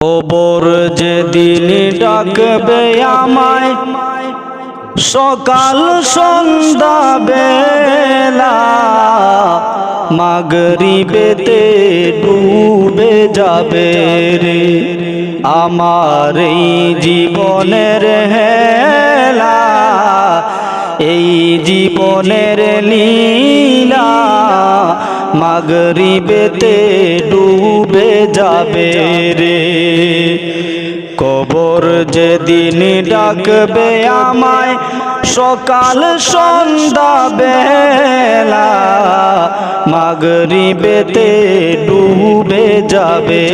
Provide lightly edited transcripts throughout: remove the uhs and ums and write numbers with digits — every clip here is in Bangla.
কবর যেদিন ডাকবে আমায় সকাল সন্ধ্যা বেলা, মাগরিবেতে ডুবে যাবে রে আমার এই জীবনের হেলা, এই জীবনের লীলা মাগরিবেতে ডুবে যাবে রে। কবর যেদিন ডাকবে আমায় সকাল সন্ধ্যা বেলা, মাগরিবেতে ডুবে যাবে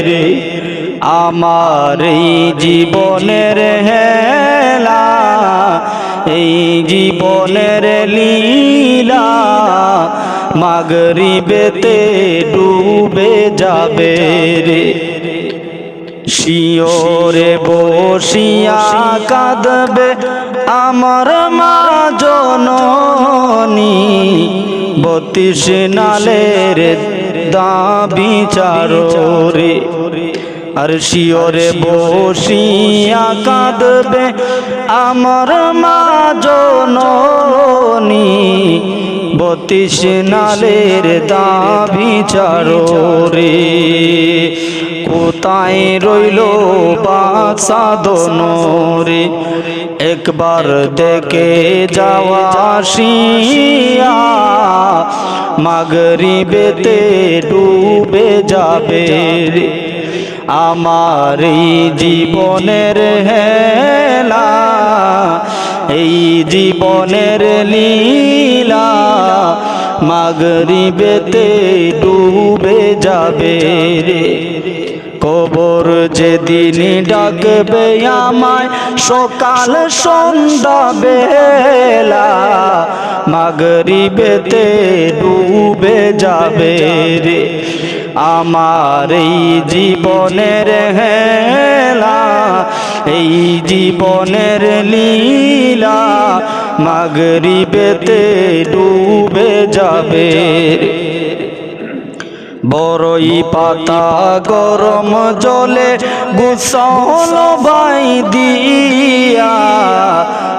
রে আমার এই জীবনের হেলা, এই জীবনের লীলা মাগরিবেতে ডুবে যাবে রে। শিওরে বসিয়া কাঁদবে আমার মা জননী, ৩২ নালের দাবি চারো রে। আর শিওরে বসিয়া কাঁদবে আমার মা জননী, ৩২ নালের দাবি চারো রে। কোথায় রইল বাদশা দোনো রে, একবার দেখে যাওয়া আসিয়া মাগরিবেতে ডুবে যাবে রে আমার এই জীবনের হেলা, এই জীবনের লীলা মাগরিবেতে ডুবে যাবে রে। কবর যেদিন ডাকবে আমায় সকাল সন্ধ্যা বেলা, মাগরিবেতে ডুবে যাবে রে আমার এই জীবনের হেলা, এই জীবনের লীলা মাগরিবেতে ডুবে যাবে রে। বড়ই পাতা গরম জলে গোসল বাই দিয়া,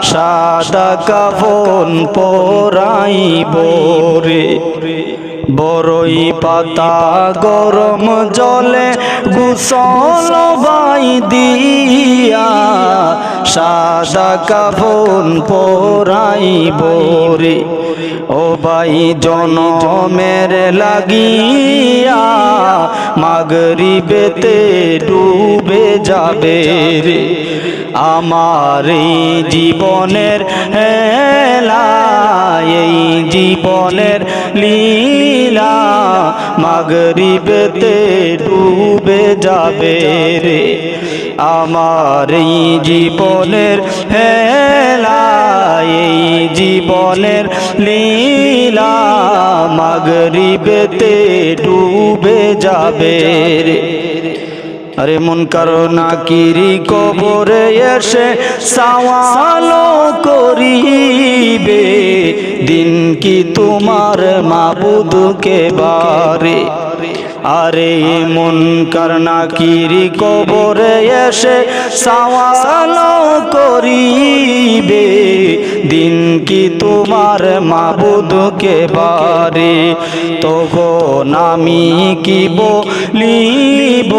সাদা কাফন পরাইব রে। বড়ই পাতা গরম জলে গোসল বাই দিয়া, সাদা কাফন পরাইব রে। ও ভাই জনমের লাগিয়া মাগরিবেতে ডুবে যাবে রে আমার এই জীবনের হেলা, এই জীবনের লীলা মাগরিবেতে ডুবে যাবে রে আমার এই জীবনের হেলা, এই জীবনের লীলা মাগরিবেতে ডুবে যাবে রে। আরে মুনকার নাকিরি কবরে এসে সওয়াল করিবে, দিন কি তোমার মাবুদকে বারে। আরে মুনকার নাকিরি কবরে এসে সওয়াল করিবে, দিন কি তোমার মাবুদকে বারে। তখন আমি কি বলিব,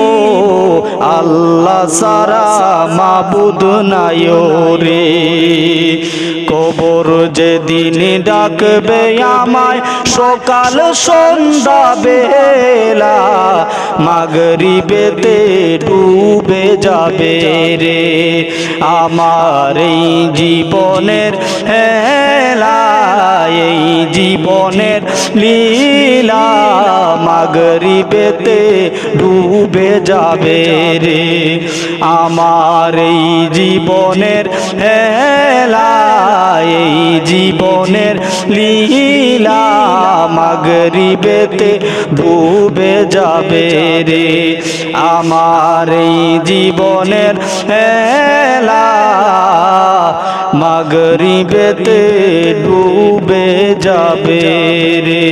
আল্লাহ সারা মাবুদ নাই রে। কবর যেদিন ডাকবে আমায় সকাল সন্ধ্যা বেলা, মাগরিবেতে ডুবে যাবে রে আমার এই জীবনের হেলা, এই জীবনের লীলা মাগরিবেতে ডুবে যাবে রে আমার এই জীবনের হেলা, এই জীবনের লীলা মাগরিবেতে ডুবে যাবে রে আমার এই জীবনের হেলা, মাগরিবেতে ডুবে যাবে রে।